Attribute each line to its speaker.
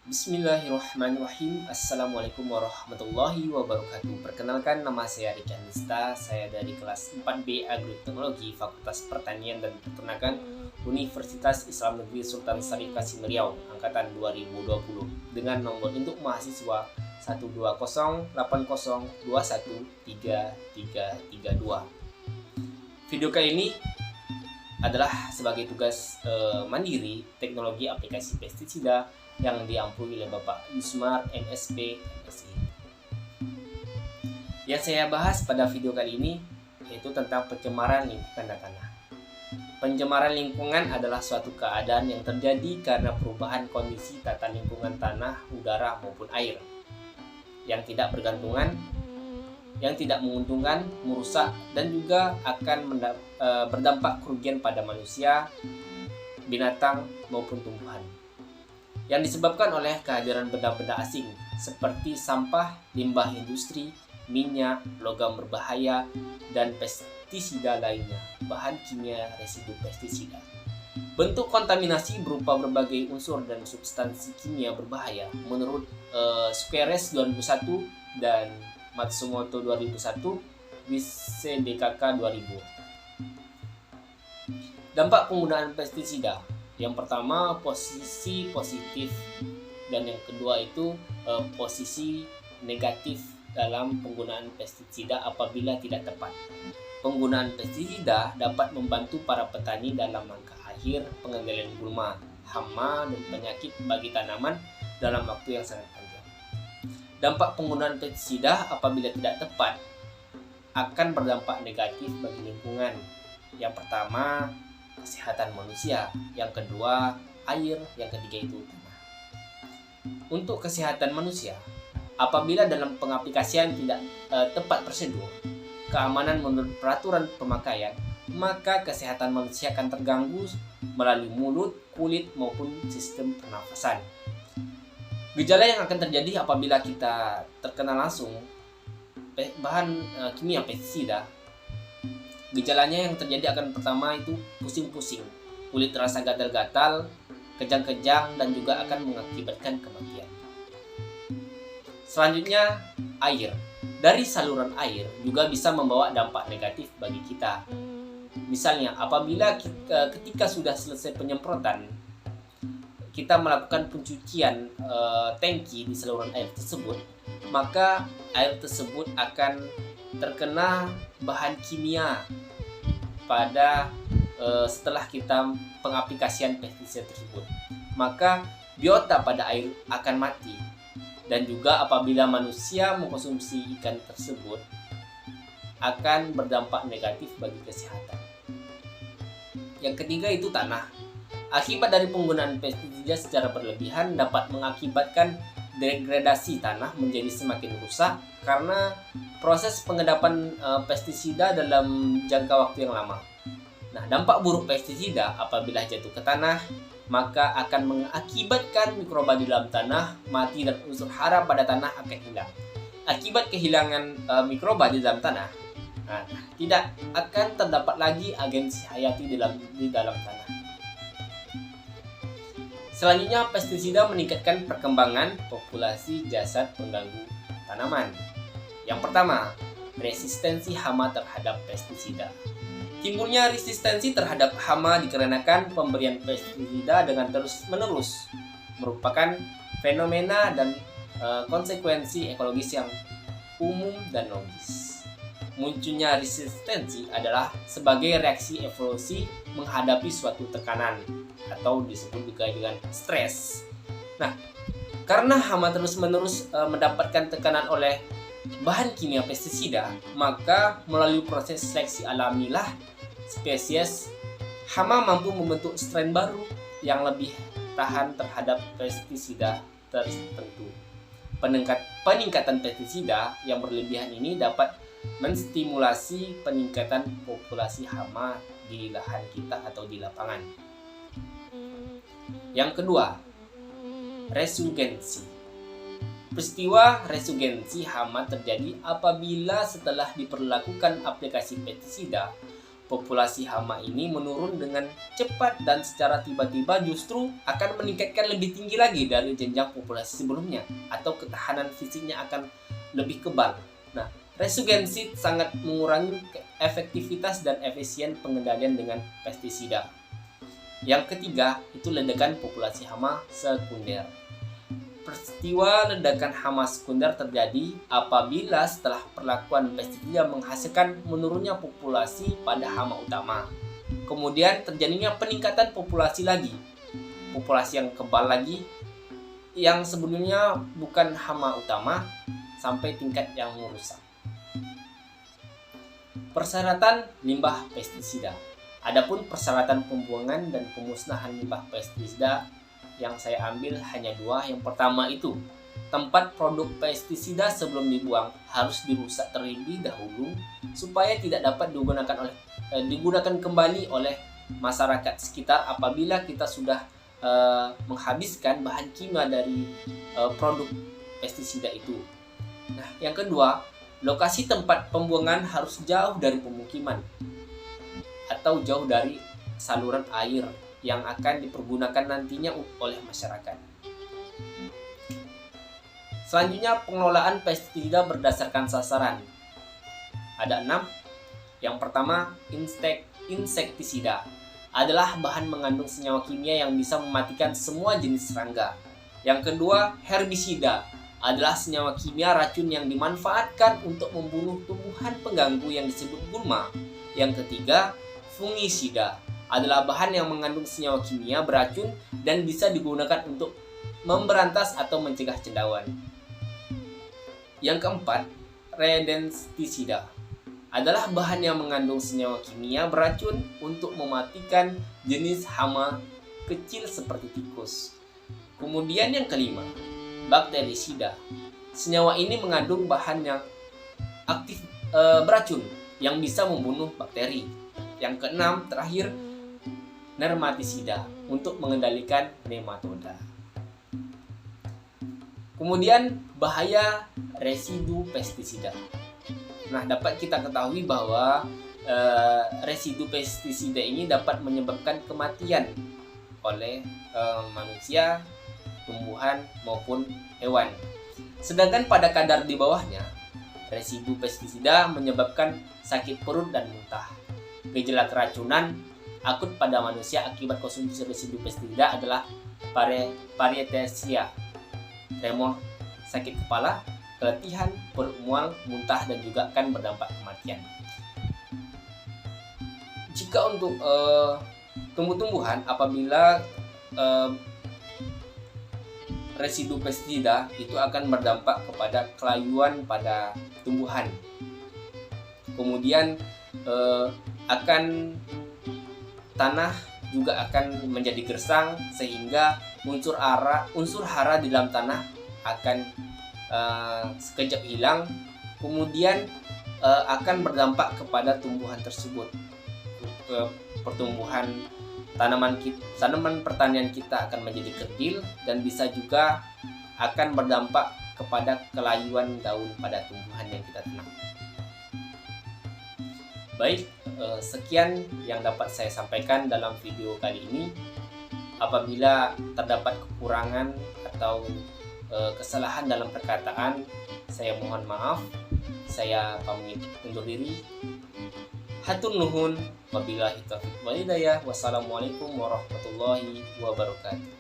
Speaker 1: Bismillahirrahmanirrahim. Assalamualaikum warahmatullahi wabarakatuh. Perkenalkan, nama saya Riki Anista. Saya dari kelas 4B Agroteknologi Fakultas Pertanian dan Peternakan Universitas Islam Negeri Sultan Syarif Kasim Riau angkatan 2020 dengan nomor induk mahasiswa 12080213332. Video kali ini adalah sebagai tugas mandiri teknologi aplikasi pestisida yang diampuni oleh Bapak Yusmar MSP MSI. Yang saya bahas pada video kali ini yaitu tentang pencemaran lingkungan dan tanah. Pencemaran lingkungan adalah suatu keadaan yang terjadi karena perubahan kondisi tata lingkungan tanah, udara maupun air yang tidak bergantungan, yang tidak menguntungkan, merusak dan juga akan berdampak kerugian pada manusia, binatang maupun tumbuhan, yang disebabkan oleh kehadiran benda-benda asing seperti sampah, limbah industri, minyak, logam berbahaya, dan pestisida lainnya, bahan kimia residu pestisida. Bentuk kontaminasi berupa berbagai unsur dan substansi kimia berbahaya menurut Squares 2001 dan Matsumoto 2001, WCDKK 2000. Dampak penggunaan pestisida. Yang pertama, posisi positif, dan yang kedua itu posisi negatif dalam penggunaan pestisida apabila tidak tepat. Penggunaan pestisida dapat membantu para petani dalam langkah akhir pengendalian gulma, hama, dan penyakit bagi tanaman dalam waktu yang sangat panjang. Dampak penggunaan pestisida apabila tidak tepat akan berdampak negatif bagi lingkungan. Yang pertama, kesehatan manusia, yang kedua air, yang ketiga itu tanah. Untuk kesehatan manusia, apabila dalam pengaplikasian tidak tepat prosedur, keamanan menurut peraturan pemakaian, maka kesehatan manusia akan terganggu melalui mulut, kulit maupun sistem pernafasan. Gejala yang akan terjadi apabila kita terkena langsung bahan kimia pestisida. Gejalanya yang terjadi akan pertama itu pusing-pusing, kulit terasa gatal-gatal, kejang-kejang, dan juga akan mengakibatkan kematian. Selanjutnya, air. Dari saluran air juga bisa membawa dampak negatif bagi kita. Misalnya, apabila ketika sudah selesai penyemprotan, kita melakukan pencucian tangki di saluran air tersebut, maka air tersebut akan terkena bahan kimia pada setelah kita pengaplikasian pestisida tersebut, maka biota pada air akan mati, dan juga apabila manusia mengkonsumsi ikan tersebut akan berdampak negatif bagi kesehatan. Yang ketiga itu tanah. Akibat dari penggunaan pestisida secara berlebihan dapat mengakibatkan degradasi tanah menjadi semakin rusak karena proses pengendapan pestisida dalam jangka waktu yang lama. Nah, dampak buruk pestisida apabila jatuh ke tanah maka akan mengakibatkan mikroba di dalam tanah mati dan unsur hara pada tanah akan hilang. Akibat kehilangan mikroba di dalam tanah, tidak akan terdapat lagi agensi hayati di dalam tanah. Selanjutnya, pestisida meningkatkan perkembangan populasi jasad pengganggu tanaman. Yang pertama, resistensi hama terhadap pestisida. Timbulnya resistensi terhadap hama dikarenakan pemberian pestisida dengan terus-menerus merupakan fenomena dan konsekuensi ekologis yang umum dan logis. Munculnya resistensi adalah sebagai reaksi evolusi menghadapi suatu tekanan atau disebut juga dengan stres. Nah, karena hama terus-menerus mendapatkan tekanan oleh bahan kimia pestisida, maka melalui proses seleksi alamilah spesies hama mampu membentuk strain baru yang lebih tahan terhadap pestisida tertentu. Peningkatan pestisida yang berlebihan ini dapat menstimulasi peningkatan populasi hama di lahan kita atau di lapangan. Yang kedua, resurgensi. Peristiwa resurgensi hama terjadi apabila setelah diperlakukan aplikasi pestisida, populasi hama ini menurun dengan cepat dan secara tiba-tiba justru akan meningkatkan lebih tinggi lagi dari jenjang populasi sebelumnya, atau ketahanan fisiknya akan lebih kebal. Nah, resurgensi sangat mengurangi efektivitas dan efisien pengendalian dengan pestisida. Yang ketiga, itu ledakan populasi hama sekunder. Peristiwa ledakan hama sekunder terjadi apabila setelah perlakuan pestisida menghasilkan menurunnya populasi pada hama utama. Kemudian terjadinya peningkatan populasi lagi. Populasi yang kebal lagi, yang sebelumnya bukan hama utama, sampai tingkat yang merusak. Persyaratan limbah pestisida. Adapun persyaratan pembuangan dan pemusnahan limbah pestisida yang saya ambil hanya dua. Yang pertama itu, tempat produk pestisida sebelum dibuang harus dirusak terlebih dahulu supaya tidak dapat digunakan kembali oleh masyarakat sekitar apabila kita sudah menghabiskan bahan kimia dari produk pestisida itu. Nah, yang kedua, lokasi tempat pembuangan harus jauh dari pemukiman atau jauh dari saluran air yang akan dipergunakan nantinya oleh masyarakat. Selanjutnya, pengelolaan pestisida berdasarkan sasaran. Ada 6. Yang pertama, insektisida adalah bahan mengandung senyawa kimia yang bisa mematikan semua jenis serangga. Yang kedua, herbisida adalah senyawa kimia racun yang dimanfaatkan untuk membunuh tumbuhan pengganggu yang disebut gulma. Yang ketiga, fungisida adalah bahan yang mengandung senyawa kimia beracun dan bisa digunakan untuk memberantas atau mencegah cendawan. Yang keempat, redentisida adalah bahan yang mengandung senyawa kimia beracun untuk mematikan jenis hama kecil seperti tikus. Kemudian yang kelima, bakterisida. Senyawa ini mengandung bahan yang aktif beracun yang bisa membunuh bakteri. Yang keenam, terakhir, nermatisida untuk mengendalikan nematoda. Kemudian bahaya residu pestisida. Nah, dapat kita ketahui bahwa residu pestisida ini dapat menyebabkan kematian oleh manusia, tumbuhan maupun hewan. Sedangkan pada kadar di bawahnya, residu pestisida menyebabkan sakit perut dan muntah. Gejala keracunan akut pada manusia akibat konsumsi residu pestisida adalah parietesia, tremor, sakit kepala, keletihan, perut mual, muntah, dan juga akan berdampak kematian. Jika untuk tumbuh-tumbuhan, apabila residu pestisida itu akan berdampak kepada kelayuan pada tumbuhan. Kemudian akan tanah juga akan menjadi gersang sehingga unsur hara di dalam tanah akan sekejap hilang. Kemudian akan berdampak kepada tumbuhan tersebut. Pertumbuhan tanaman pertanian kita akan menjadi kerdil dan bisa juga akan berdampak kepada kelayuan daun pada tumbuhan yang kita tanam. Baik, sekian yang dapat saya sampaikan dalam video kali ini. Apabila terdapat kekurangan atau kesalahan dalam perkataan, saya mohon maaf. Saya pamit undur diri. Hatur nuhun, wabillahi taufiq wal hidayah. Wassalamualaikum warahmatullahi wabarakatuh.